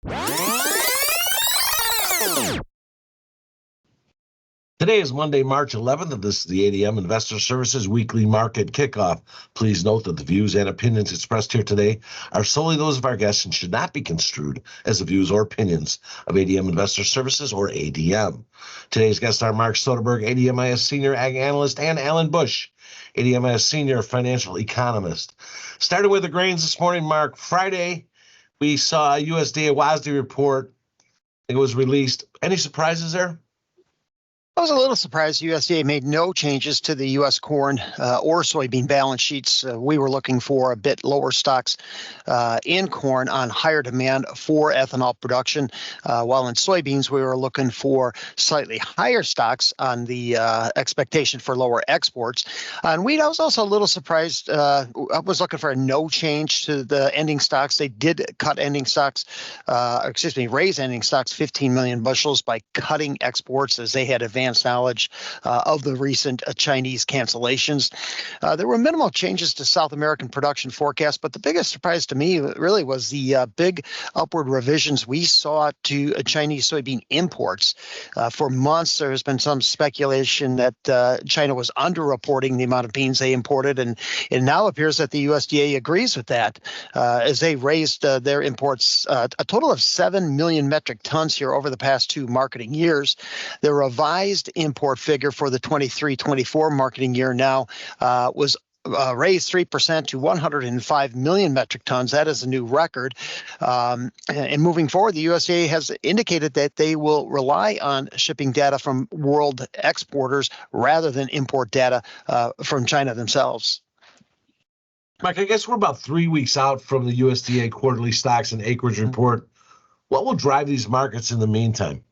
Today is Monday, March 11th, and this is the ADM Investor Services weekly market kickoff. Please note that the views and opinions expressed here today are solely those of our guests and should not be construed as the views or opinions of ADM Investor Services or ADM. Today's guests are Mark Soderberg, ADMIS Senior Ag Analyst, and Alan Bush, ADMIS Senior Financial Economist. Starting with the grains this morning, Mark. Friday, we saw a USDA WASDE report. It was released. Any surprises there? I was a little surprised USDA made no changes to the U.S. corn or soybean balance sheets. We were looking for a bit lower stocks in corn on higher demand for ethanol production, while in soybeans we were looking for slightly higher stocks on the expectation for lower exports. On wheat, I was also a little surprised. I was looking for a no change to the ending stocks. They did cut ending stocks, raise ending stocks 15 million bushels by cutting exports as they had advanced knowledge of the recent Chinese cancellations. There were minimal changes to South American production forecasts, but the biggest surprise to me really was the big upward revisions we saw to Chinese soybean imports. For months, there has been some speculation that China was underreporting the amount of beans they imported, and it now appears that the USDA agrees with that as they raised their imports a total of 7 million metric tons here over the past 2 marketing years. The revised import figure for the 23-24 marketing year now was raised 3% to 105 million metric tons. That is a new record. And moving forward, the USDA has indicated that they will rely on shipping data from world exporters rather than import data from China themselves. Mike, I guess we're about 3 weeks out from the USDA quarterly stocks and acreage report. What will drive these markets in the meantime?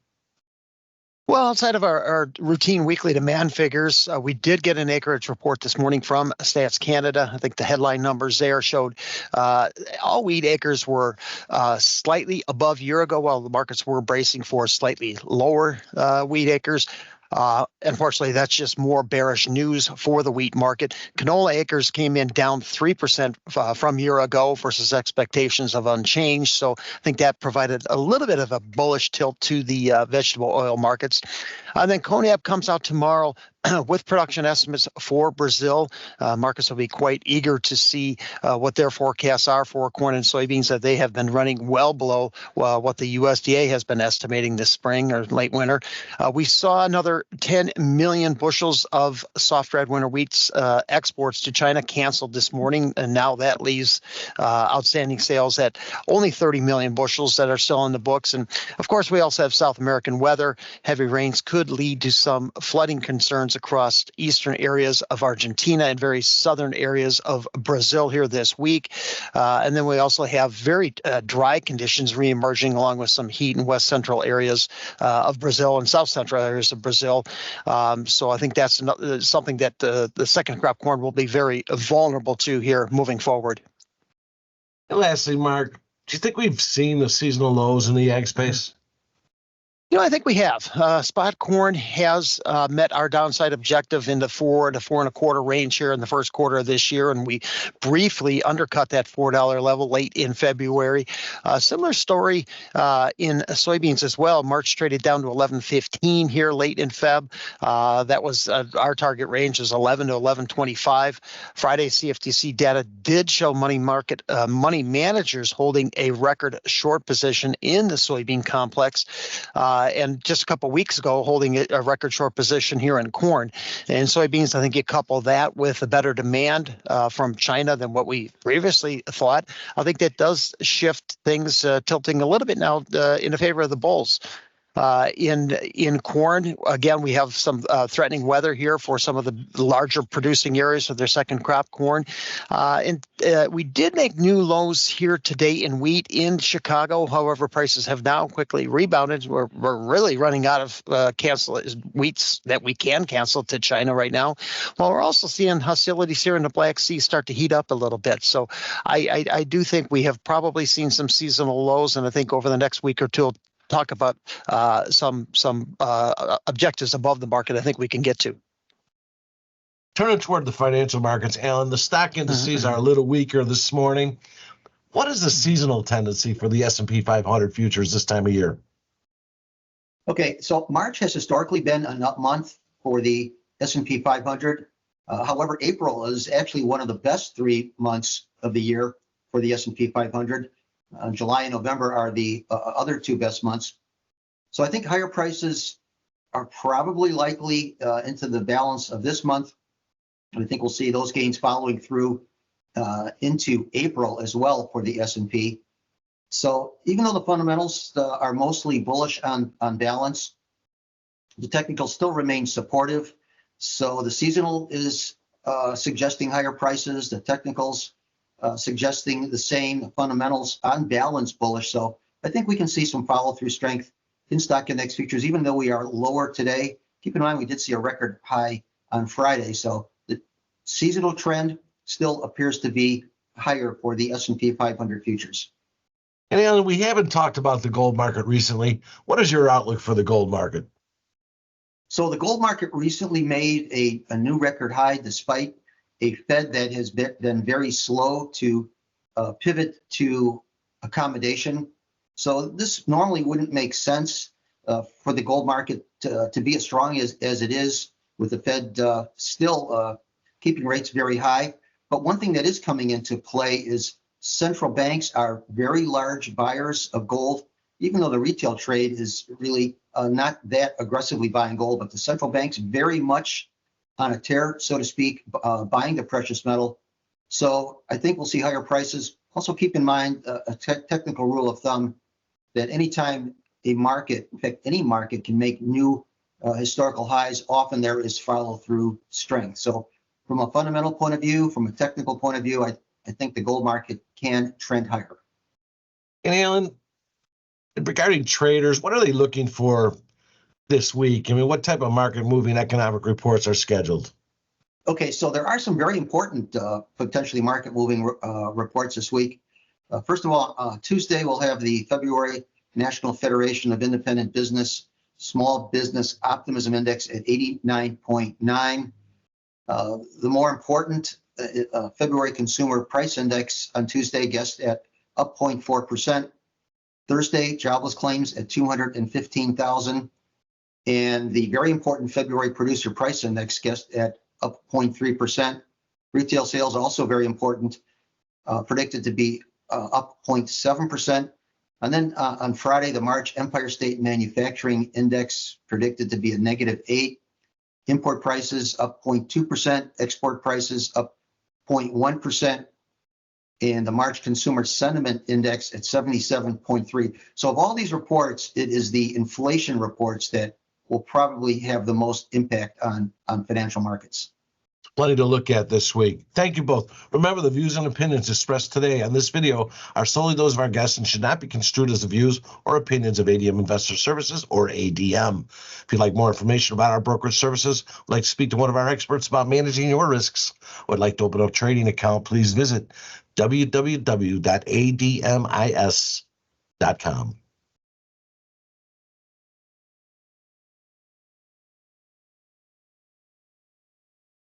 Well, outside of our routine weekly demand figures, we did get an acreage report this morning from Stats Canada. I think the headline numbers there showed all wheat acres were slightly above year ago, while the markets were bracing for slightly lower wheat acres. Unfortunately, that's just more bearish news for the wheat market. Canola acres came in down 3% from year ago versus expectations of unchanged. So I think that provided a little bit of a bullish tilt to the vegetable oil markets. And then Cognac comes out tomorrow with production estimates for Brazil. Markets will be quite eager to see what their forecasts are for corn and soybeans, that they have been running well below what the USDA has been estimating this spring or late winter. We saw another 10 million bushels of soft red winter wheats exports to China canceled this morning, and now that leaves outstanding sales at only 30 million bushels that are still in the books. And of course, we also have South American weather. Heavy rains could lead to some flooding concerns across eastern areas of Argentina and very southern areas of Brazil here this week. And then we also have very dry conditions reemerging, along with some heat in west central areas of Brazil and south central areas of Brazil. So I think that's something that the second crop corn will be very vulnerable to here moving forward. And lastly, Mark, do you think we've seen the seasonal lows in the ag space? I think we have. Spot corn has met our downside objective in the 4 to 4.25 range here in the first quarter of this year, and we briefly undercut that $4 level late in February. Similar story in soybeans as well. March traded down to 11.15 here late in Feb. That was our target range is 11 to 11.25. Friday CFTC data did show money managers holding a record short position in the soybean complex. And just a couple of weeks ago, holding a record short position here in corn. And soybeans, I think you couple that with a better demand from China than what we previously thought. I think that does shift things, tilting a little bit now in favor of the bulls. In corn, again, we have some threatening weather here for some of the larger producing areas of their second crop corn. And we did make new lows here today in wheat in Chicago. However, prices have now quickly rebounded. We're really running out of wheats that we can cancel to China right now. While we're also seeing hostilities here in the Black Sea start to heat up a little bit. So I do think we have probably seen some seasonal lows, and I think over the next week or two, talk about some objectives above the market I think we can get to. Turning toward the financial markets, Alan, the stock indices are a little weaker this morning. What is the seasonal tendency for the S&P 500 futures this time of year? Okay, so March has historically been an up month for the S&P 500. However, April is actually one of the best 3 months of the year for the S&P 500. July and November are the other 2 best months. So I think higher prices are probably likely into the balance of this month. And I think we'll see those gains following through into April as well for the S&P. So even though the fundamentals are mostly bullish on balance, the technicals still remain supportive. So the seasonal is suggesting higher prices, the technicals suggesting the same, fundamentals on balance bullish. So I think we can see some follow through strength in stock index futures, even though we are lower today. Keep in mind, we did see a record high on Friday. So the seasonal trend still appears to be higher for the S&P 500 futures. And Alan, we haven't talked about the gold market recently. What is your outlook for the gold market? So the gold market recently made a new record high despite a Fed that has been very slow to pivot to accommodation. So this normally wouldn't make sense for the gold market to be as strong as it is, with the Fed still keeping rates very high. But one thing that is coming into play is central banks are very large buyers of gold, even though the retail trade is really not that aggressively buying gold, but the central banks very much on a tear, so to speak, buying the precious metal. So I think we'll see higher prices. Also keep in mind a technical rule of thumb that anytime a market, in fact, any market can make new historical highs, often there is follow through strength. So from a fundamental point of view, from a technical point of view, I think the gold market can trend higher. And Alan, regarding traders, what are they looking for this week? I mean, what type of market moving economic reports are scheduled? Okay, so there are some very important potentially market moving reports this week. First of all, Tuesday we'll have the February National Federation of Independent Business Small Business Optimism Index at 89.9. The more important February Consumer Price Index on Tuesday guessed at up 0.4%. Thursday, jobless claims at 215,000. And the very important February Producer Price Index guessed at up 0.3%. Retail sales also very important, predicted to be up 0.7%. And then on Friday, the March Empire State Manufacturing Index predicted to be a -8. Import prices up 0.2%, export prices up 0.1%, and the March Consumer Sentiment Index at 77.3. So of all these reports, it is the inflation reports that will probably have the most impact on financial markets. Plenty to look at this week. Thank you both. Remember, the views and opinions expressed today on this video are solely those of our guests and should not be construed as the views or opinions of ADM Investor Services or ADM. If you'd like more information about our brokerage services, would like to speak to one of our experts about managing your risks, or would like to open up a trading account, please visit www.admis.com.